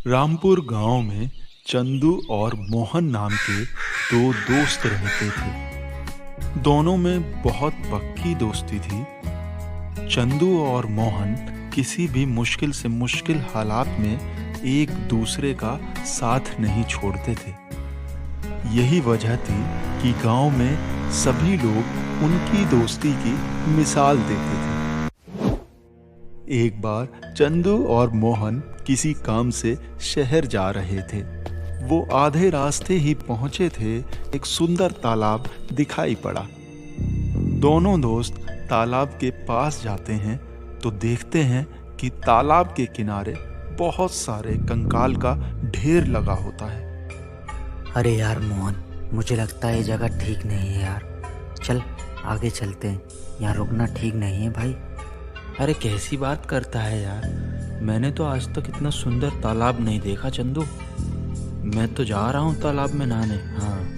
रामपुर गांव में चंदू और मोहन नाम के दो दोस्त रहते थे। दोनों में बहुत पक्की दोस्ती थी। चंदू और मोहन किसी भी मुश्किल से मुश्किल हालात में एक दूसरे का साथ नहीं छोड़ते थे। यही वजह थी कि गांव में सभी लोग उनकी दोस्ती की मिसाल देते थे। एक बार चंदू और मोहन किसी काम से शहर जा रहे थे। वो आधे रास्ते ही पहुंचे थे, एक सुंदर तालाब दिखाई पड़ा। दोनों दोस्त तालाब के पास जाते हैं तो देखते हैं कि तालाब के किनारे बहुत सारे कंकाल का ढेर लगा होता है। अरे यार मोहन, मुझे लगता है ये जगह ठीक नहीं है यार। चल आगे चलते हैं, यहाँ रुकना ठीक नहीं है भाई। अरे कैसी बात करता है यार, मैंने तो आज तक इतना सुंदर तालाब नहीं देखा चंदू। मैं तो जा रहा हूँ तालाब में नहाने। हाँ,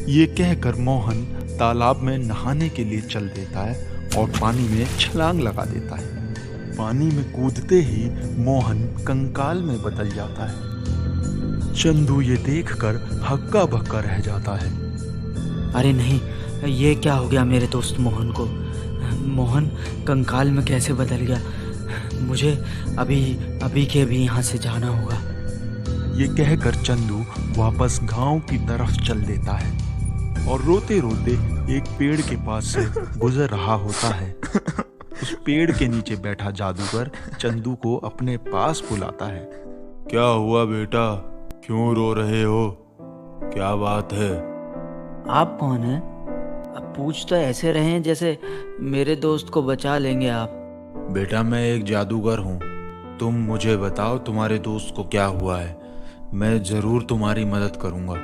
ये कहकर मोहन तालाब में नहाने के लिए चल देता है और पानी में छलांग लगा देता है। पानी में कूदते ही मोहन कंकाल में बदल जाता है। चंदू ये देखकर हक्का बक्का रह जाता है। अरे नहीं, ये क्या हो गया मेरे दोस्त मोहन को? मोहन कंकाल में कैसे बदल गया? मुझे अभी के अभी यहाँ से जाना होगा। ये कहकर चंदू वापस गांव की तरफ चल देता है और रोते रोते एक पेड़ के पास से गुजर रहा होता है। उस पेड़ के नीचे बैठा जादूगर चंदू को अपने पास बुलाता है। क्या हुआ बेटा, क्यों रो रहे हो? क्या बात है? आप कौन हैं? अब पूछ तो ऐसे रहे हैं जैसे मेरे दोस्त को बचा लेंगे आप। बेटा मैं एक जादूगर हूँ। तुम मुझे बताओ तुम्हारे दोस्त को क्या हुआ है, मैं जरूर तुम्हारी मदद करूँगा।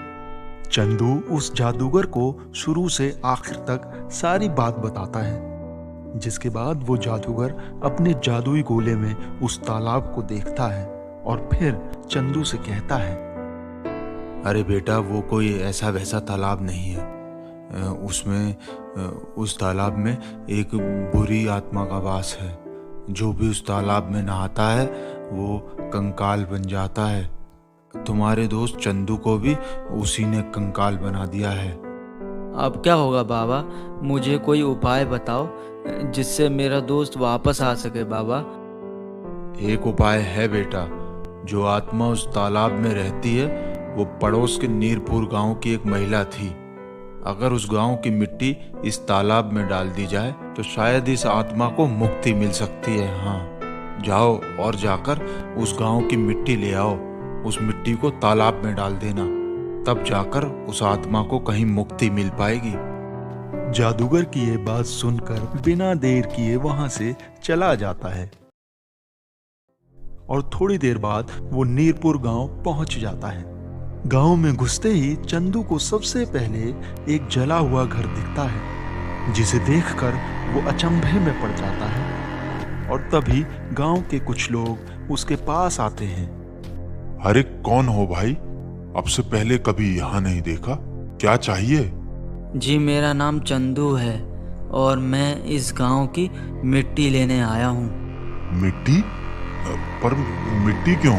चंदू उस जादूगर को शुरू से आखिर तक सारी बात बताता है, जिसके बाद वो जादूगर अपने जादुई गोले में उस तालाब को देखता है और फिर चंदू से कहता है, अरे बेटा वो कोई ऐसा वैसा तालाब नहीं है। उस तालाब में एक बुरी आत्मा का वास है। जो भी उस तालाब में नहाता है वो कंकाल बन जाता है। तुम्हारे दोस्त चंदू को भी उसी ने कंकाल बना दिया है। अब क्या होगा बाबा? मुझे कोई उपाय बताओ जिससे मेरा दोस्त वापस आ सके बाबा। एक उपाय है बेटा। जो आत्मा उस तालाब में रहती है वो पड़ोस के नीरपुर गांव की एक महिला थी। अगर उस गांव की मिट्टी इस तालाब में डाल दी जाए तो शायद इस आत्मा को मुक्ति मिल सकती है। हाँ, जाओ और जाकर उस गांव की मिट्टी ले आओ। उस मिट्टी को तालाब में डाल देना, तब जाकर उस आत्मा को कहीं मुक्ति मिल पाएगी। जादूगर की ये बात सुनकर बिना देर किए वहां से चला जाता है और थोड़ी देर बाद वो नीरपुर गांव पहुंच जाता है। गांव में घुसते ही चंदू को सबसे पहले एक जला हुआ घर दिखता है, जिसे देखकर वो अचंभे में पड़ जाता है और तभी गांव के कुछ लोग उसके पास आते हैं। अरे कौन हो भाई? अब से पहले कभी यहाँ नहीं देखा, क्या चाहिए? जी मेरा नाम चंदू है और मैं इस गांव की मिट्टी लेने आया हूँ। मिट्टी? पर मिट्टी क्यों?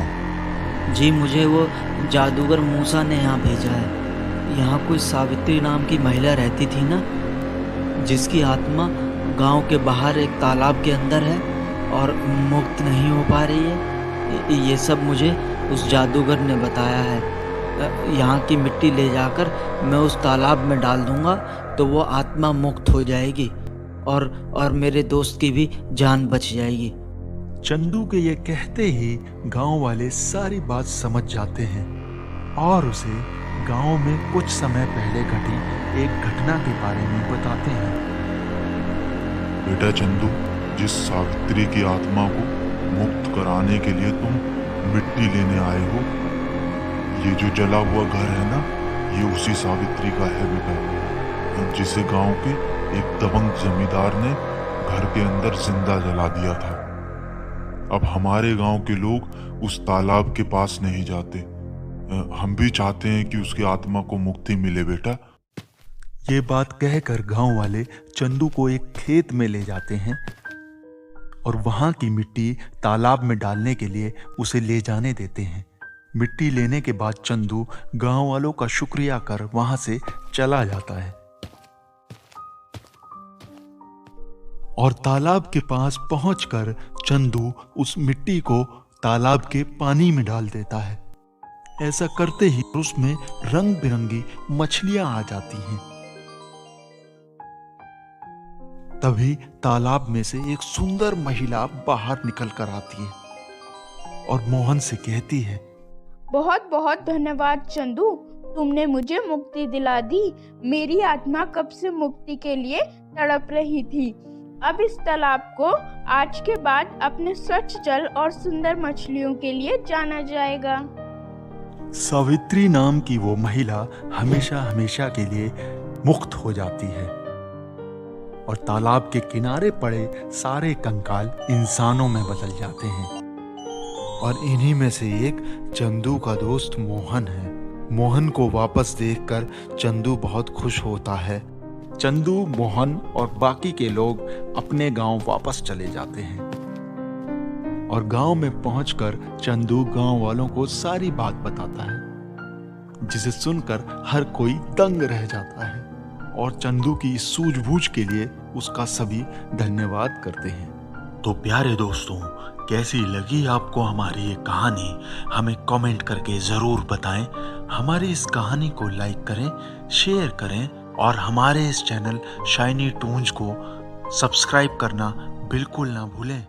जी मुझे वो जादूगर मूसा ने यहाँ भेजा है। यहाँ कोई सावित्री नाम की महिला रहती थी ना, जिसकी आत्मा गांव के बाहर एक तालाब के अंदर है और मुक्त नहीं हो पा रही है। ये सब मुझे उस जादूगर ने बताया है। यहाँ की मिट्टी ले जाकर मैं उस तालाब में डाल दूँगा तो वो आत्मा मुक्त हो जाएगी और मेरे दोस्त की भी जान बच जाएगी। चंदू के ये कहते ही गांव वाले सारी बात समझ जाते हैं और उसे गांव में कुछ समय पहले घटी एक घटना के बारे में बताते हैं। बेटा चंदू, जिस सावित्री की आत्मा को मुक्त कराने के लिए तुम मिट्टी लेने आए हो, ये जो जला हुआ घर है ना, ये उसी सावित्री का है बेटा, जिसे गांव के एक दबंग जमींदार ने घर के अंदर जिंदा जला दिया था। अब हमारे गांव के लोग उस तालाब के पास नहीं जाते। हम भी चाहते हैं कि उसकी आत्मा को मुक्ति मिले बेटा। ये बात कहकर गांव वाले चंदू को एक खेत में ले जाते हैं और वहां की मिट्टी तालाब में डालने के लिए उसे ले जाने देते हैं। मिट्टी लेने के बाद चंदू गांव वालों का शुक्रिया कर वहां से चला जाता है और तालाब के पास पहुंचकर चंदू उस मिट्टी को तालाब के पानी में डाल देता है। ऐसा करते ही उसमें रंग बिरंगी मछलियां आ जाती हैं। तभी तालाब में से एक सुंदर महिला बाहर निकल कर आती है और मोहन से कहती है, बहुत बहुत धन्यवाद चंदू, तुमने मुझे मुक्ति दिला दी। मेरी आत्मा कब से मुक्ति के लिए तड़प रही थी। अब इस तालाब को आज के बाद अपने स्वच्छ जल और सुंदर मछलियों के लिए जाना जाएगा। सावित्री नाम की वो महिला हमेशा हमेशा के लिए मुक्त हो जाती है और तालाब के किनारे पड़े सारे कंकाल इंसानों में बदल जाते हैं। और इन्हीं में से एक चंदू का दोस्त मोहन है। मोहन को वापस देखकर चंदू बहुत खुश होता है। चंदू, मोहन और बाकी के लोग अपने गांव वापस चले जाते हैं और गांव में पहुंचकर चंदू गांव वालों को सारी बात बताता है, जिसे सुनकर हर कोई दंग रह जाता है और चंदू की इस सूझबूझ के लिए उसका सभी धन्यवाद करते हैं। तो प्यारे दोस्तों, कैसी लगी आपको हमारी ये कहानी, हमें कमेंट करके ज़रूर बताएं। हमारी इस कहानी को लाइक करें, शेयर करें और हमारे इस चैनल शाइनी टून्स को सब्सक्राइब करना बिल्कुल ना भूलें।